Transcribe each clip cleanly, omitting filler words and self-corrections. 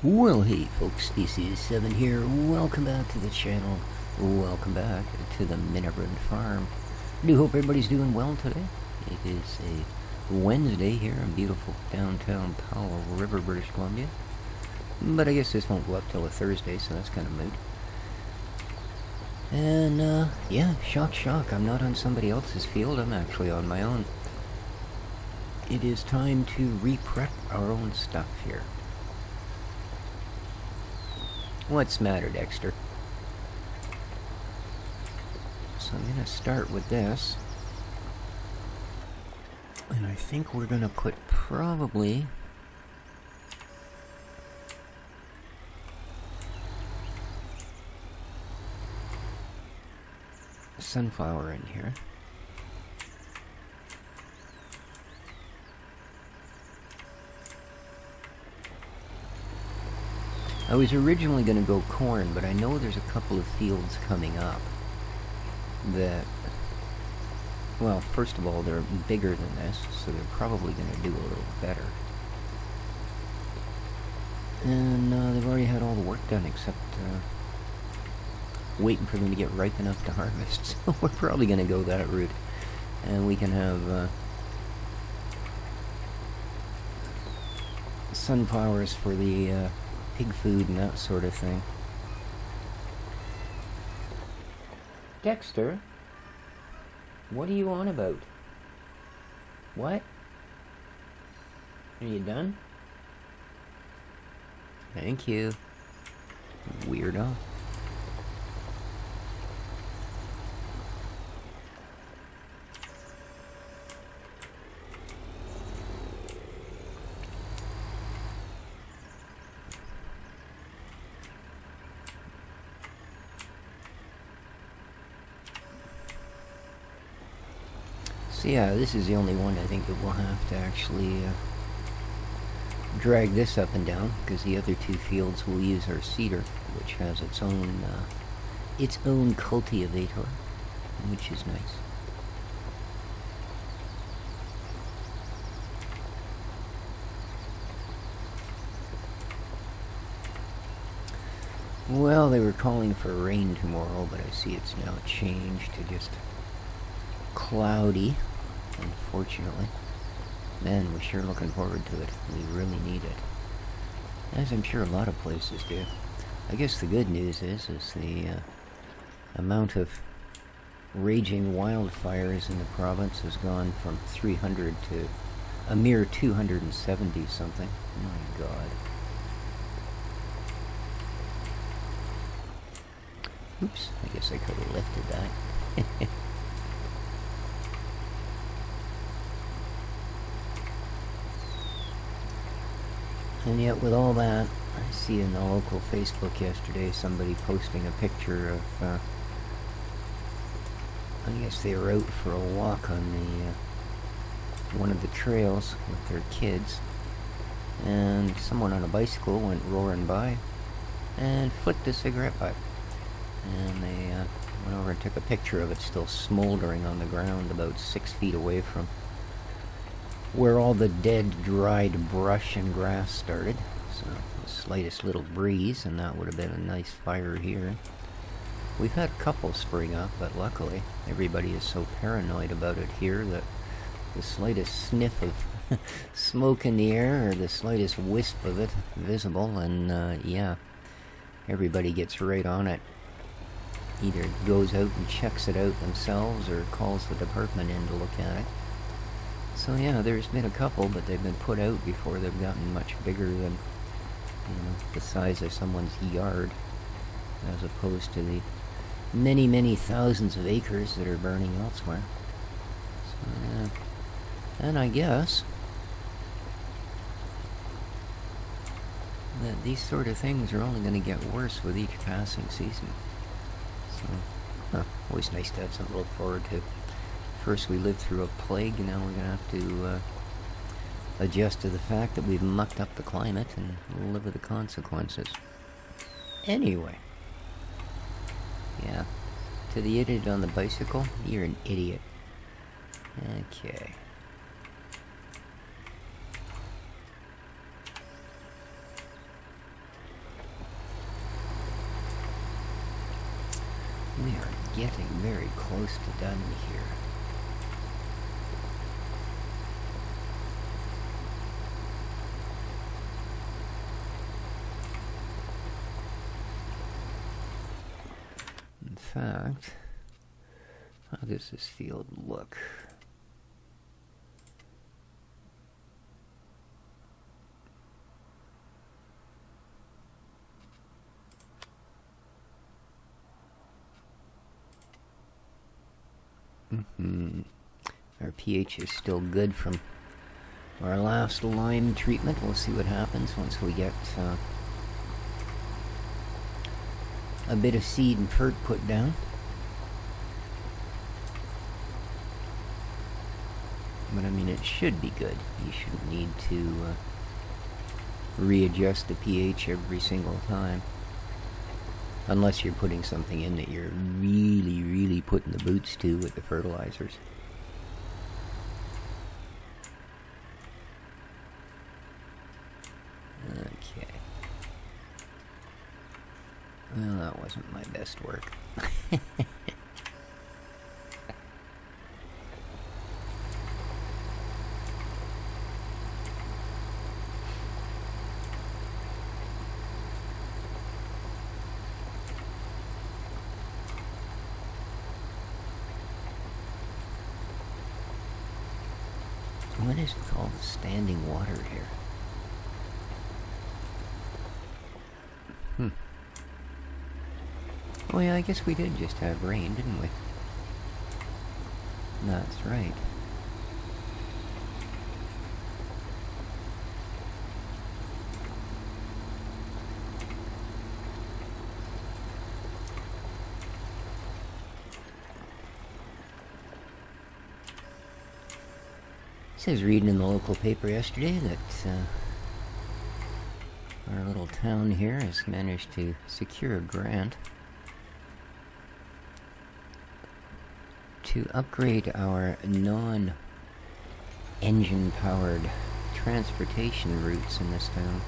Well, hey folks, this is 7 here. Welcome back to the channel. Welcome back to the Minnibrunn farm. I do hope everybody's doing well today. It is a Wednesday here in beautiful downtown Powell River, British Columbia. But I guess this won't go up till a Thursday, so that's kind of moot. And, yeah, shock, I'm not on somebody else's field. I'm actually on my own. It is time to re-prep our own stuff here. What's the matter, Dexter? So I'm going to start with this. And I think we're going to put probably sunflower in here. I was originally going to go corn, but I know there's a couple of fields coming up that, well, first of all, they're bigger than this, so they're probably going to do a little better. And they've already had all the work done except waiting for them to get ripe enough to harvest. So we're probably going to go that route. And we can have sunflowers for the pig food and that sort of thing. Dexter? What are you on about? What? Are you done? Thank you. Weirdo. So yeah, this is the only one I think that we'll have to actually drag this up and down, because the other two fields will use our cedar, which has its own cultivator, which is nice. Well, they were calling for rain tomorrow, but I see it's now changed to just cloudy, unfortunately. Man, we're sure looking forward to it. We really need it. As I'm sure a lot of places do. I guess the good news is the amount of raging wildfires in the province has gone from 300 to a mere 270 something. My God. Oops, I guess I could have lifted that. And yet with all that, I see in the local Facebook yesterday somebody posting a picture of, I guess they were out for a walk on the, one of the trails with their kids, and someone on a bicycle went roaring by and flicked a cigarette pipe. And they went over and took a picture of it still smoldering on the ground about 6 feet away from where all the dead, dried brush and grass started. So the slightest little breeze, and that would have been a nice fire here. We've had a couple spring up, but luckily everybody is so paranoid about it here that the slightest sniff of smoke in the air, or the slightest wisp of it visible, and yeah, everybody gets right on it. Either goes out and checks it out themselves, or calls the department in to look at it. So yeah, there's been a couple, but they've been put out before they've gotten much bigger than, you know, the size of someone's yard, as opposed to the many, many thousands of acres that are burning elsewhere. So yeah, and I guess that these sort of things are only going to get worse with each passing season. So, always nice to have something to look forward to. First we lived through a plague, and now we're going to have to adjust to the fact that we've mucked up the climate and live with the consequences. Anyway. Yeah. To the idiot on the bicycle, you're an idiot. Okay. We are getting very close to done here. In fact, how does this field look? Our pH is still good from our last lime treatment. We'll see what happens once we get a bit of seed and fert put down. But I mean, it should be good. You shouldn't need to readjust the pH every single time. Unless you're putting something in that you're really, really putting the boots to with the fertilizers. Okay. Well, that wasn't my best work. What is with all the standing water here? Oh yeah, I guess we did just have rain, didn't we? That's right. I was reading in the local paper yesterday that our little town here has managed to secure a grant to upgrade our non-engine powered transportation routes in this town,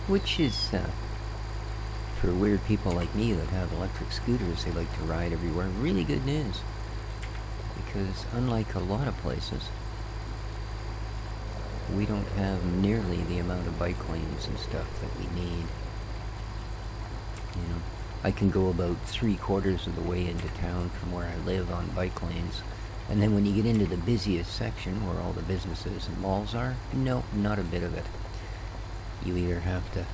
which is for weird people like me that have electric scooters they like to ride everywhere, really good news. Because unlike a lot of places, we don't have nearly the amount of bike lanes and stuff that we need. You know, I can go about 3/4 of the way into town from where I live on bike lanes, and then when you get into the busiest section where all the businesses and malls are, no, not a bit of it. You either have to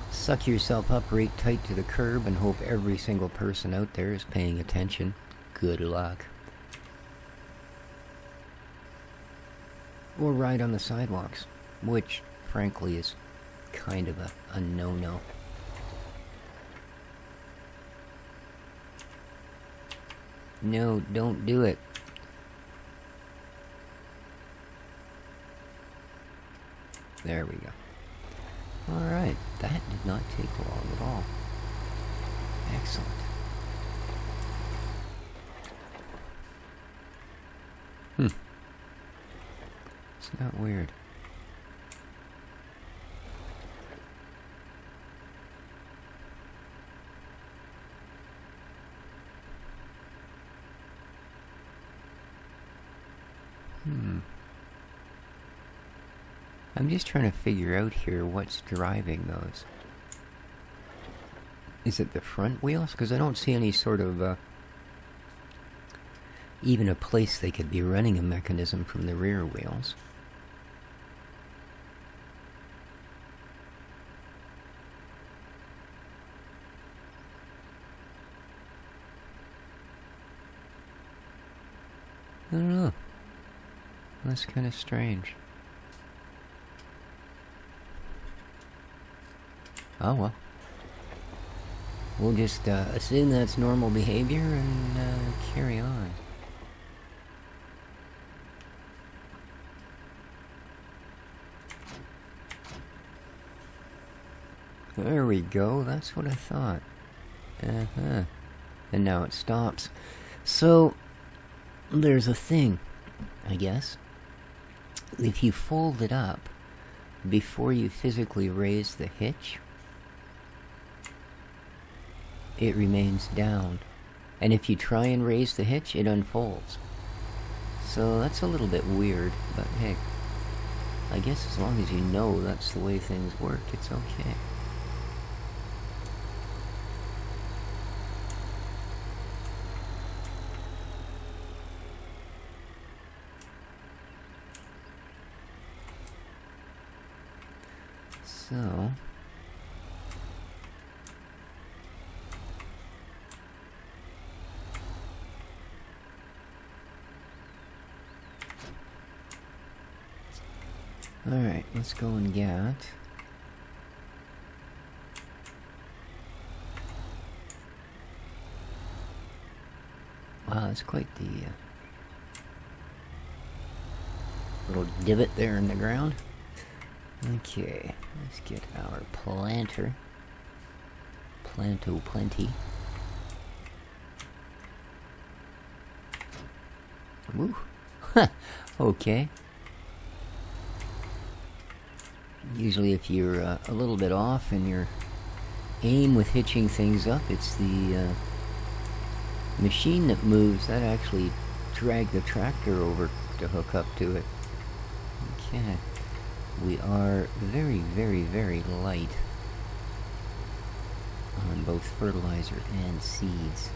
suck yourself up right tight to the curb and hope every single person out there is paying attention. Good luck. Or ride on the sidewalks, which, frankly, is kind of a no-no. No, don't do it. There we go. Alright, that did not take long at all. Excellent. It's not weird. I'm just trying to figure out here what's driving those. Is it the front wheels? Because I don't see any sort of even a place they could be running a mechanism from the rear wheels. I don't know. That's kind of strange. Oh well. We'll just assume that's normal behavior and carry on. There we go, that's what I thought. And now it stops. So, there's a thing, I guess. If you fold it up before you physically raise the hitch, it remains down. And if you try and raise the hitch, it unfolds. So that's a little bit weird, but hey, I guess as long as you know that's the way things work, it's okay. So, alright, let's go and get wow, that's quite the little divot there in the ground. Okay, let's get our planter. Planto plenty. Woo! Okay. Usually if you're a little bit off in your aim with hitching things up, it's the machine that moves. That actually dragged the tractor over to hook up to it. Okay. We are very, very, very light on both fertilizer and seeds.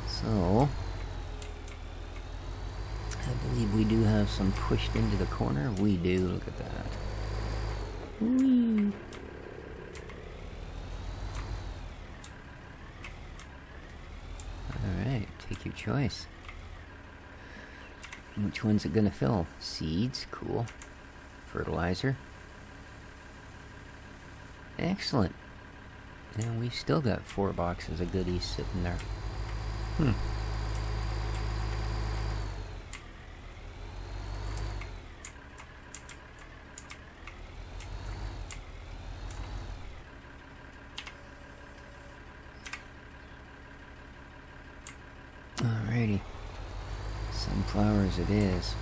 So, I believe we do have some pushed into the corner. We do, look at that. Whee! Alright, take your choice. Which one's it gonna fill? Seeds, cool. Fertilizer. Excellent. And we've still got 4 boxes of goodies sitting there. Alrighty. Sunflowers it is.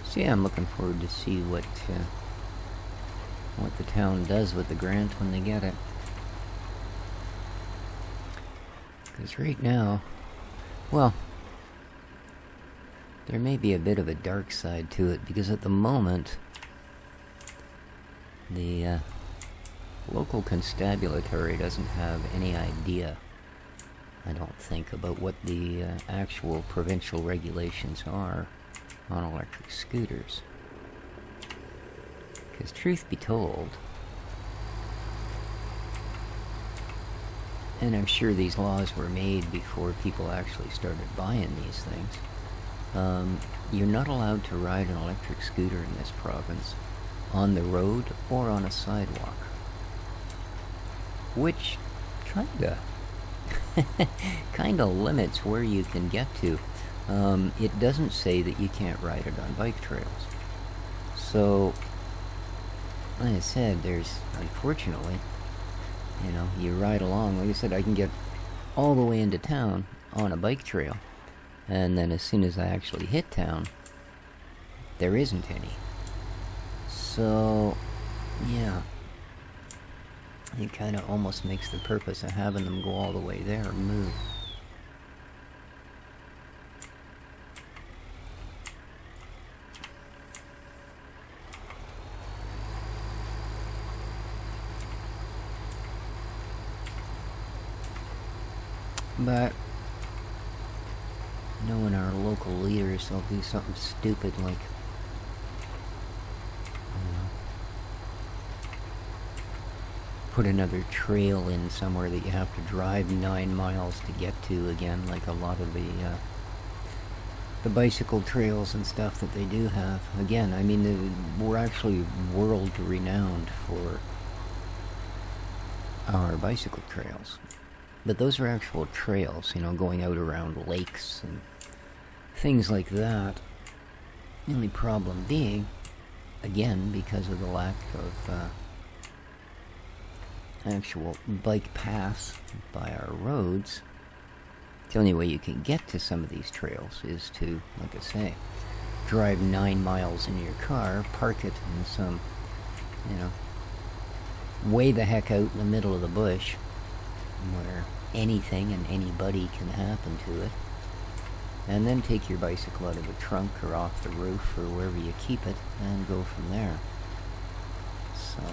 So yeah, I'm looking forward to see what the town does with the grant when they get it. Because right now, well, there may be a bit of a dark side to it, because at the moment, the local constabulary doesn't have any idea, I don't think, about what the actual provincial regulations are on electric scooters. Because truth be told, and I'm sure these laws were made before people actually started buying these things, you're not allowed to ride an electric scooter in this province on the road or on a sidewalk. Which kinda limits where you can get to. It doesn't say that you can't ride it on bike trails. So, like I said, there's, unfortunately, you know, you ride along. Like I said, I can get all the way into town on a bike trail, and then as soon as I actually hit town, there isn't any. So, yeah, it kind of almost makes the purpose of having them go all the way there moot. But knowing our local leaders, they'll do something stupid like, put another trail in somewhere that you have to drive 9 miles to get to again, like a lot of the bicycle trails and stuff that they do have. Again, I mean, we're actually world renowned for our bicycle trails. But those are actual trails, you know, going out around lakes and things like that. The only problem being, again, because of the lack of actual bike paths by our roads, the only way you can get to some of these trails is to, like I say, drive 9 miles in your car, park it in some, you know, way the heck out in the middle of the bush where anything and anybody can happen to it, and then take your bicycle out of the trunk or off the roof or wherever you keep it and go from there. So,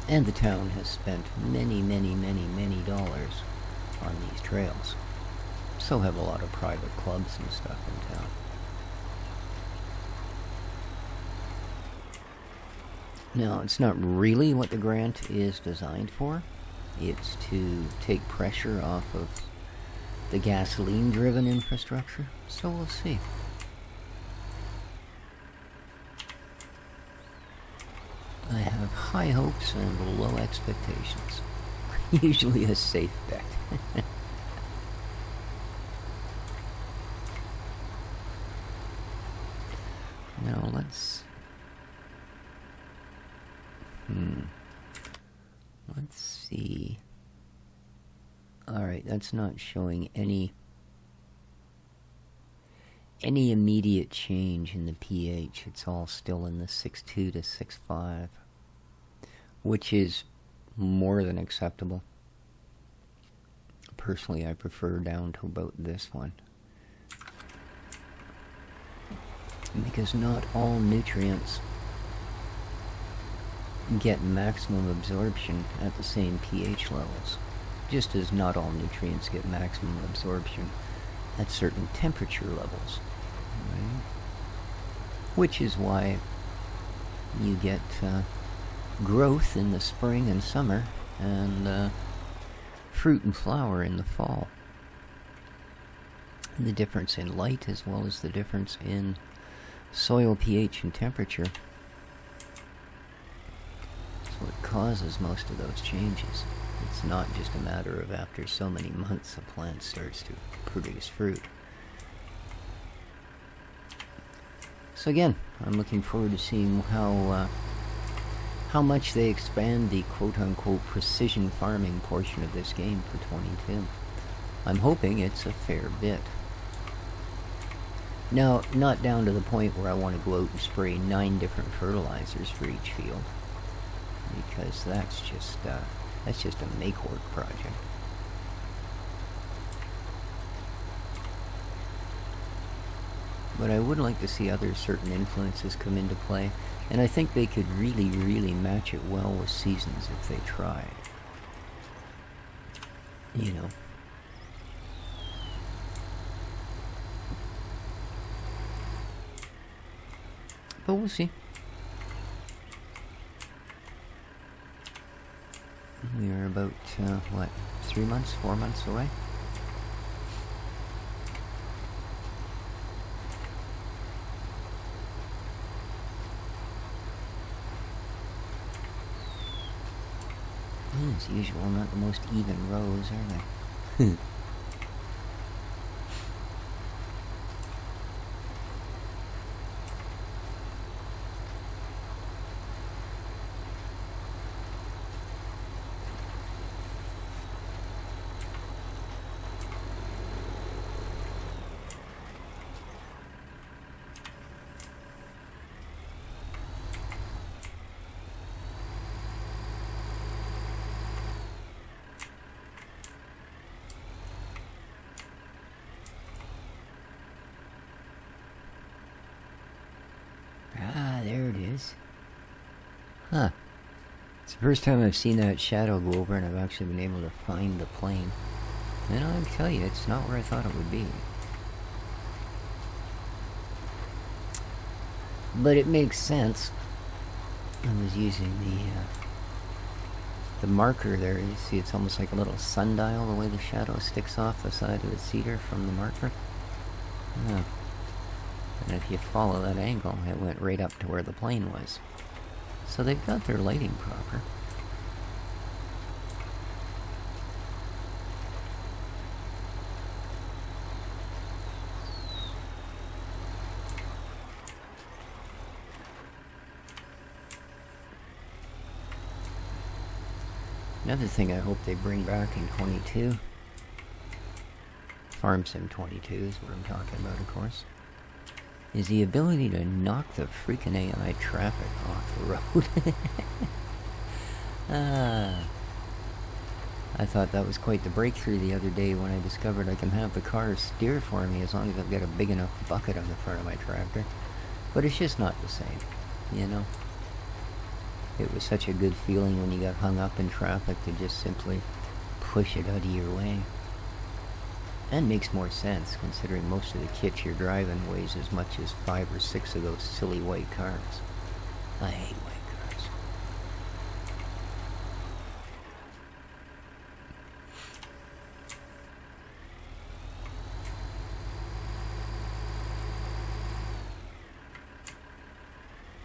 and the town has spent many, many, many, many dollars on these trails. So have a lot of private clubs and stuff in town. Now, it's not really what the grant is designed for. It's to take pressure off of the gasoline-driven infrastructure, so we'll see. I have high hopes and low expectations. Usually a safe bet. Now let's see. Alright, that's not showing any immediate change in the pH. It's all still in the 6.2 to 6.5, which is more than acceptable. Personally, I prefer down to about this one, because not all nutrients get maximum absorption at the same pH levels, just as not all nutrients get maximum absorption at certain temperature levels, right? Which is why you get growth in the spring and summer, and fruit and flower in the fall. And the difference in light, as well as the difference in soil pH and temperature, is what causes most of those changes. It's not just a matter of after so many months a plant starts to produce fruit. So again, I'm looking forward to seeing how much they expand the quote-unquote precision farming portion of this game for 22. I'm hoping it's a fair bit. Now, not down to the point where I want to go out and spray 9 different fertilizers for each field, because that's just a make-work project. But I would like to see other certain influences come into play, and I think they could really, really match it well with seasons if they tried. You know. But we'll see. We are about, 3 months, 4 months away? As usual, not the most even rows, are they? There it is. Huh. It's the first time I've seen that shadow go over and I've actually been able to find the plane. And I'll tell you, it's not where I thought it would be. But it makes sense. I was using the marker there. You see, it's almost like a little sundial, the way the shadow sticks off the side of the cedar from the marker. Yeah. And if you follow that angle, it went right up to where the plane was. So they've got their lighting proper. Another thing I hope they bring back in 22, Farm Sim 22 is what I'm talking about, of course, is the ability to knock the freaking AI traffic off the road. I thought that was quite the breakthrough the other day when I discovered I can have the car steer for me as long as I've got a big enough bucket on the front of my tractor. But it's just not the same, you know? It was such a good feeling when you got hung up in traffic to just simply push it out of your way. And makes more sense, considering most of the kit you're driving weighs as much as 5 or 6 of those silly white cars. I hate white cars.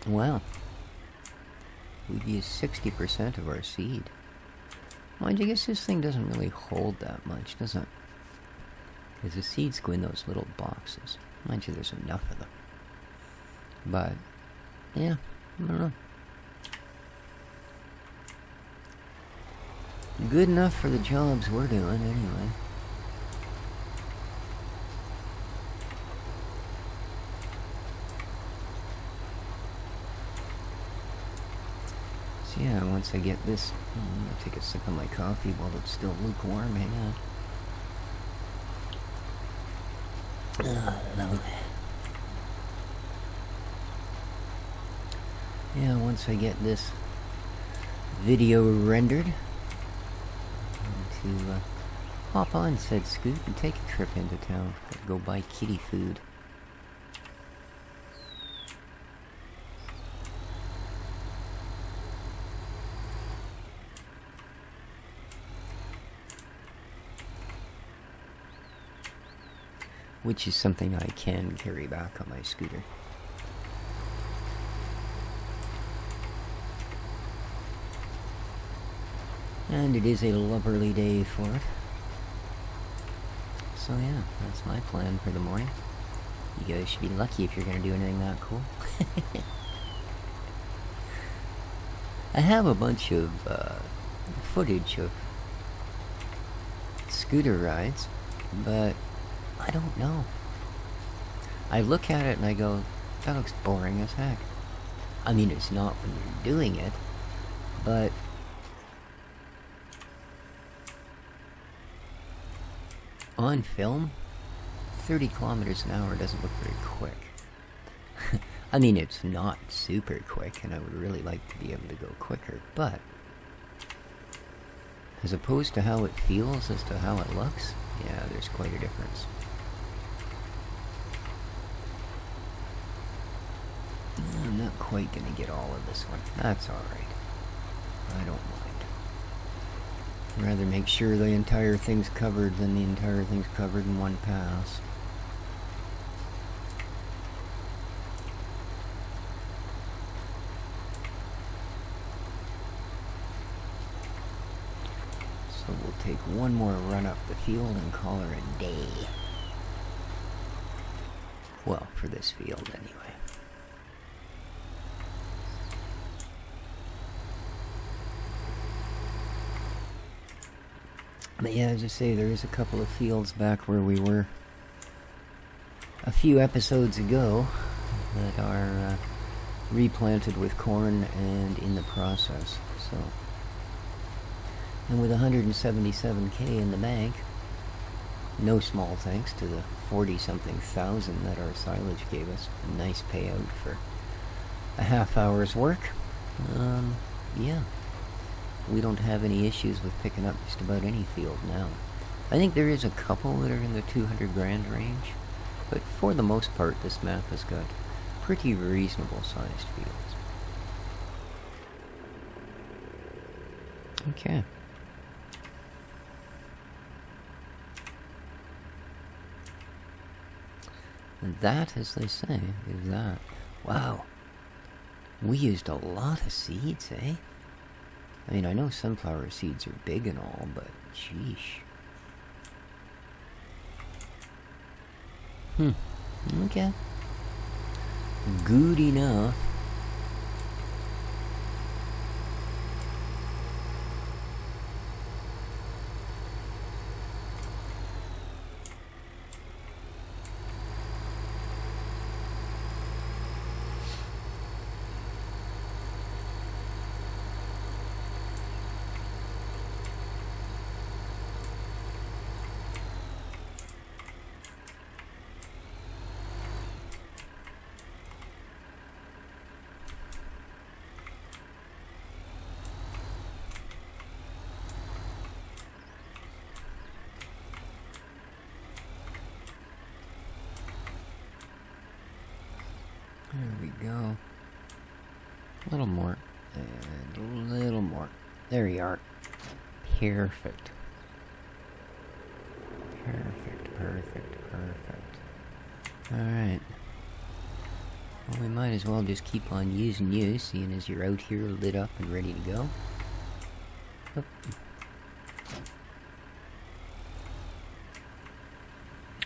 Well, we've used 60% of our seed. Mind you, I guess this thing doesn't really hold that much, does it? Because the seeds go in those little boxes. Mind you, there's enough of them. But, yeah, I don't know. Good enough for the jobs we're doing, anyway. So yeah, once I get this, I'm gonna take a sip of my coffee while it's still lukewarm, hang on. Lovely. Yeah, once I get this video rendered, I'm to hop on said scoot and take a trip into town. Go buy kitty food. Which is something I can carry back on my scooter. And it is a lovely day for it. So yeah, that's my plan for the morning. You guys should be lucky if you're going to do anything that cool. I have a bunch of footage of scooter rides, but I don't know. I look at it and I go, that looks boring as heck. I mean, it's not when you're doing it, but on film, 30 kilometers an hour doesn't look very quick. I mean, it's not super quick, and I would really like to be able to go quicker, but as opposed to how it feels as to how it looks, yeah, there's quite a difference. I'm not quite going to get all of this one. That's alright. I don't mind. I'd rather make sure the entire thing's covered than the entire thing's covered in one pass. So we'll take one more run up the field and call her a day. Well, for this field anyway. But yeah, as I say, there is a couple of fields back where we were a few episodes ago that are replanted with corn and in the process. So, and with 177K in the bank, no small thanks to the 40-something thousand that our silage gave us. A nice payout for a half hour's work. Yeah. We don't have any issues with picking up just about any field now. I think there is a couple that are in the 200 grand range, but for the most part this map has got pretty reasonable sized fields. Okay. And that, as they say, is that. Wow. We used a lot of seeds, eh? I mean, I know sunflower seeds are big and all, but sheesh. Okay. Good enough. little more. And a little more. There you are. Perfect. Perfect. Alright. Well, we might as well just keep on using you, seeing as you're out here lit up and ready to go. Oop.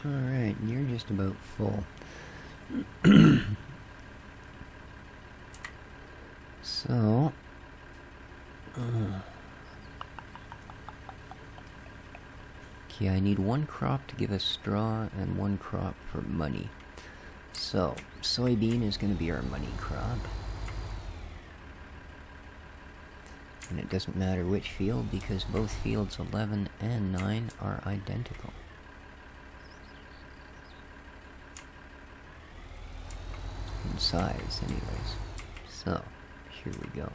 Alright, and you're just about full. So... okay, I need one crop to give us straw and one crop for money. So, soybean is going to be our money crop. And it doesn't matter which field because both fields 11 and 9 are identical. In size, anyways. So, here we go.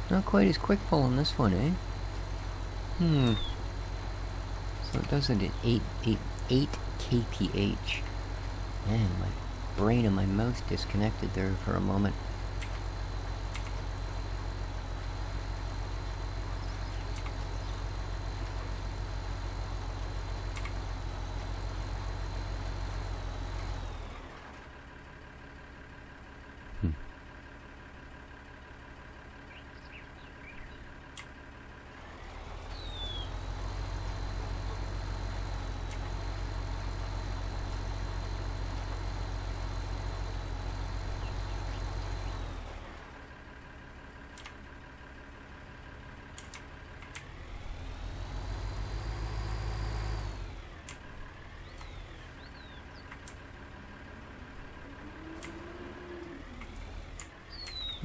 Not quite as quick pulling this one, eh? So it does it at 8 kph. Man, my brain and my mouth disconnected there for a moment.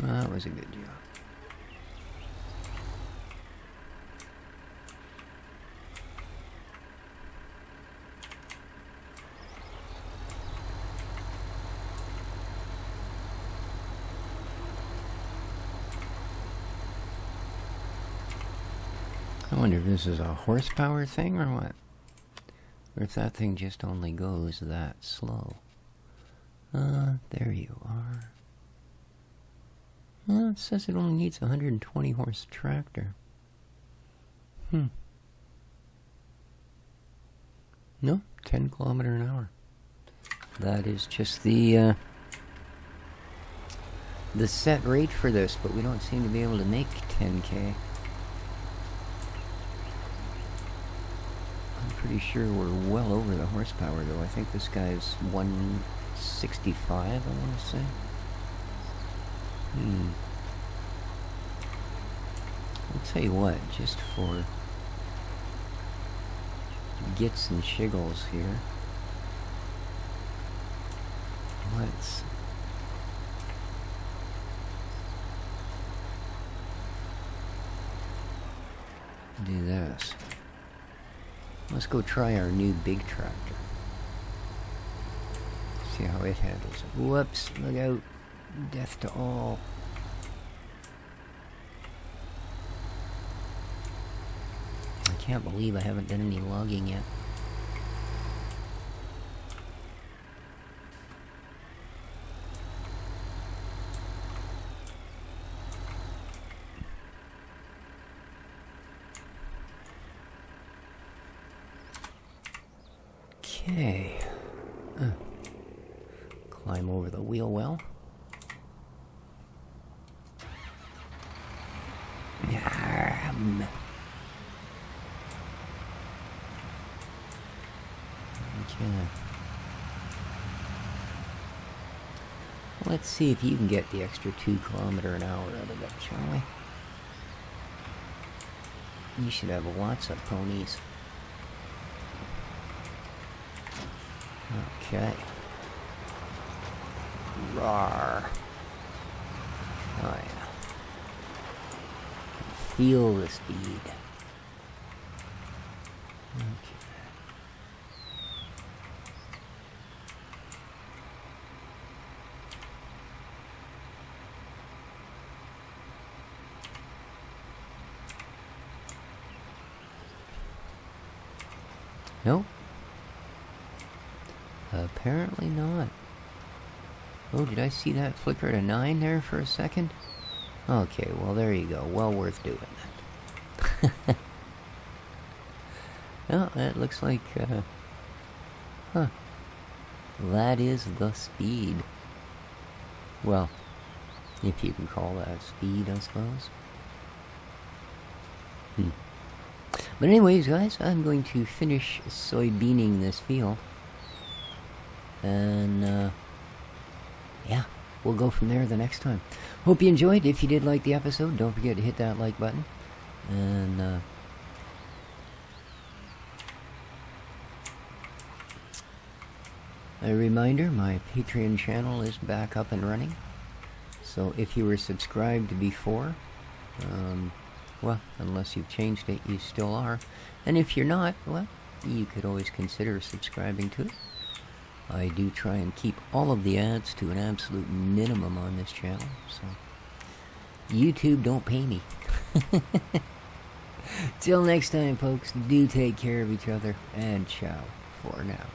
That was a good job. I wonder if this is a horsepower thing or what? Or if that thing just only goes that slow. There you are. Well, it says it only needs a 120 horse tractor. No, 10 kilometer an hour. That is just the set rate for this, but we don't seem to be able to make 10k. I'm pretty sure we're well over the horsepower though. I think this guy's 165, I want to say. I'll tell you what, just for gits and shiggles here, let's do this. Let's go try our new big tractor. See how it handles it. Whoops, look out. Death to all. I can't believe I haven't done any logging yet. Okay. Climb over the wheel well. Let's see if you can get the extra 2 kilometer an hour out of it, shall we? You should have lots of ponies. Okay. Rawr. Oh yeah. Feel the speed. Okay. Nope. Apparently not. Oh, did I see that flicker to 9 there for a second? Okay, well there you go. Well worth doing that. Well, that looks like, huh. That is the speed. Well, if you can call that speed, I suppose. But anyways, guys, I'm going to finish soybeaning this field. And, yeah, we'll go from there the next time. Hope you enjoyed. If you did like the episode, don't forget to hit that like button. And, a reminder, my Patreon channel is back up and running. So if you were subscribed before, well, unless you've changed it, you still are. And if you're not, well, you could always consider subscribing to it. I do try and keep all of the ads to an absolute minimum on this channel, so YouTube don't pay me. Till next time, folks, do take care of each other, and ciao for now.